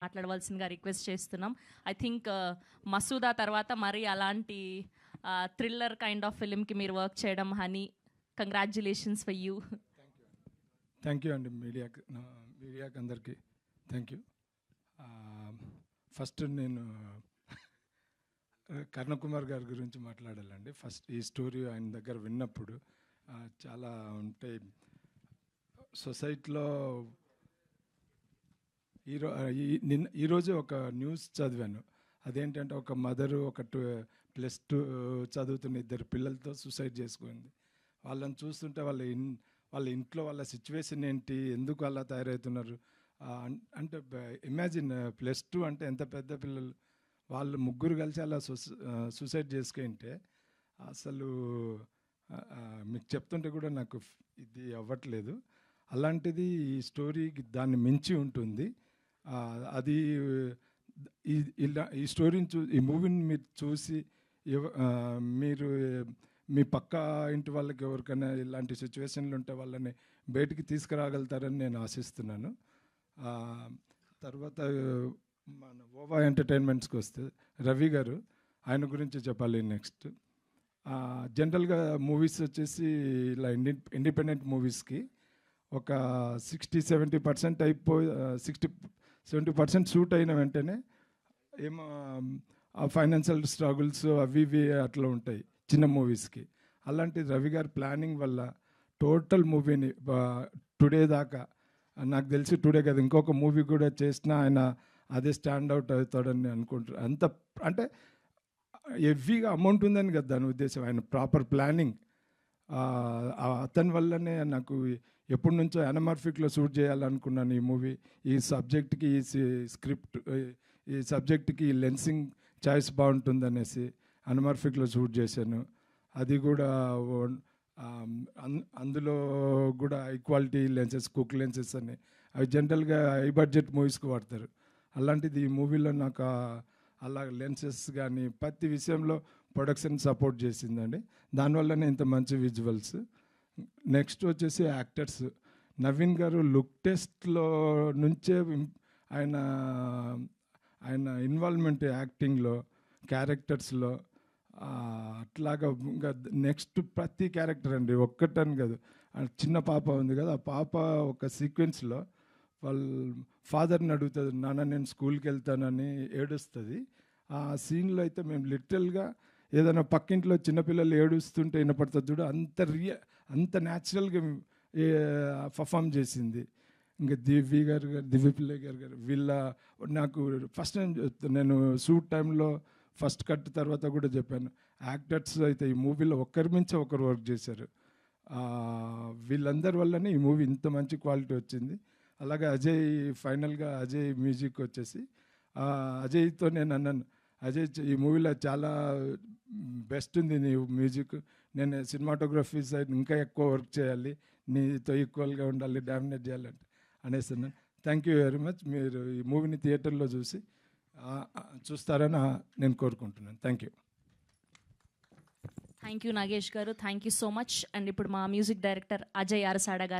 మాట్లాడవలసిందిగా రిక్వెస్ట్ చేస్తున్నాం. I think Masooda తర్వాత మరి అలాంటి థ్రిల్లర్ కైండ్ ఆఫ్ ఫిలింకి మీరు వర్క్ చేయడం, honey, congratulations for you. Thank you అండి. మీడియాకి అందరికీ థ్యాంక్ యూ. ఫస్ట్ నేను కర్ణకుమార్ గారి గురించి మాట్లాడాలండి. ఫస్ట్ ఈ స్టోరీ ఆయన దగ్గర విన్నప్పుడు చాలా ఉంటాయి. సొసైటీలో ఈరోజు ఒక న్యూస్ చదివాను. అదేంటంటే ఒక మదరు ఒక +2 చదువుతున్న 2 పిల్లలతో సూసైడ్ చేసుకుంది. వాళ్ళని చూస్తుంటే వాళ్ళ ఇంట్లో వాళ్ళ సిచ్యువేషన్ ఏంటి, ఎందుకు అలా తయారవుతున్నారు అంటే ఇమాజిన్ +2 అంటే ఎంత పెద్ద పిల్లలు. వాళ్ళు ముగ్గురు కలిసి అలా సూసైడ్ చేసుకుంటే అసలు మీకు చెప్తుంటే కూడా నాకు ఇది అవ్వట్లేదు. అలాంటిది ఈ స్టోరీకి దాన్ని మించి ఉంటుంది. అది ఈ స్టోరీని ఈ మూవీని మీరు చూసి మీరు మీ పక్క ఇంటి వాళ్ళకి ఎవరికైనా ఇలాంటి సిచ్యువేషన్లు ఉంటే వాళ్ళని బయటికి తీసుకురాగలుగుతారని నేను ఆశిస్తున్నాను. తర్వాత మన ఓవా ఎంటర్టైన్మెంట్స్కి వస్తే రవి గారు, ఆయన గురించి చెప్పాలి. నెక్స్ట్ జనరల్గా మూవీస్ వచ్చేసి ఇలా ఇండిపెండెంట్ మూవీస్కి ఒక 60-70% 60-70% షూట్ అయిన వెంటనే ఏమో ఆ ఫైనాన్షియల్ స్ట్రగుల్స్ అవి ఇవి అట్లా ఉంటాయి చిన్న మూవీస్కి. అలాంటి రవి గారి ప్లానింగ్ వల్ల టోటల్ మూవీని టుడే దాకా, నాకు తెలిసి టుడే కదా ఇంకొక మూవీ కూడా చేసినా ఆయన అదే స్టాండ్ అవుట్ అవుతాడని అనుకుంటారు. అంత అంటే హెవీగా అమౌంట్ ఉందని కదా దాని ఉద్దేశం. ఆయన ప్రాపర్ ప్లానింగ్ అతని వల్లనే నాకు ఎప్పటి నుంచో అనమార్ఫిక్లో షూట్ చేయాలనుకున్నాను ఈ మూవీ. ఈ సబ్జెక్ట్కి ఈ స్క్రిప్ట్ ఈ సబ్జెక్ట్కి ఈ లెన్సింగ్ చాయిస్ బాగుంటుందనేసి అనమార్ఫిక్లో షూట్ చేశాను. అది కూడా అందులో కూడా high quality lenses, cook lenses అని అవి జనరల్గా హై బడ్జెట్ మూవీస్కి వాడతారు. అలాంటిది ఈ మూవీలో నాకు అలా లెన్సెస్ కానీ ప్రతి విషయంలో ప్రొడక్షన్ సపోర్ట్ చేసిందండి. దానివల్లనే ఇంత మంచి విజువల్స్. నెక్స్ట్ వచ్చేసి యాక్టర్స్. నవీన్ గారు లుక్ టెస్ట్లో నుంచే ఆయన ఇన్వాల్వ్మెంట్ యాక్టింగ్లో, క్యారెక్టర్స్లో అట్లాగా. ఇంకా నెక్స్ట్ ప్రతి క్యారెక్టర్ అండి, ఒక్కటని కాదు. చిన్న పాప ఉంది కదా, ఆ పాప ఒక సీక్వెన్స్లో వాళ్ళ ఫాదర్ని అడుగుతుంది, నాన్న నేను స్కూల్కి వెళ్తానని ఏడుస్తుంది. ఆ సీన్లో అయితే మేము లిటరల్గా ఏదైనా పక్కింట్లో చిన్నపిల్లలు ఏడుస్తుంటే వినపడుతుంది చూడు, అంత న్యాచురల్గా పర్ఫామ్ చేసింది. ఇంకా దివ్యపిల్ల గారు వీళ్ళ నాకు ఫస్ట్ టైం నేను షూట్ టైంలో ఫస్ట్ కట్ తర్వాత కూడా చెప్పాను, యాక్టర్స్ అయితే ఈ మూవీలో ఒక్కరి మించి ఒకరు వర్క్ చేశారు. వీళ్ళందరి వల్లనే ఈ మూవీ ఇంత మంచి క్వాలిటీ వచ్చింది. అలాగే అజయ్, ఫైనల్గా అజయ్ మ్యూజిక్ వచ్చేసి అజయ్తో నేను అన్నాను, అజయ్ ఈ మూవీలో చాలా బెస్ట్ ఉంది నీ మ్యూజిక్, నేను సినిమాటోగ్రఫీ సైడ్ ఇంకా ఎక్కువ వర్క్ చేయాలి, నీతో ఈక్వల్గా ఉండాలి, డామినేట్ చేయాలంటే అనేస్తున్నాను. Thank you very much. మీరు ఈ మూవీని థియేటర్లో చూస్తారని నేను కోరుకుంటున్నాను. Thank you. Thank you Nagesh గారు, thank you so much. And ఇప్పుడు మా మ్యూజిక్ డైరెక్టర్ అజయ్ అరసాడ గారు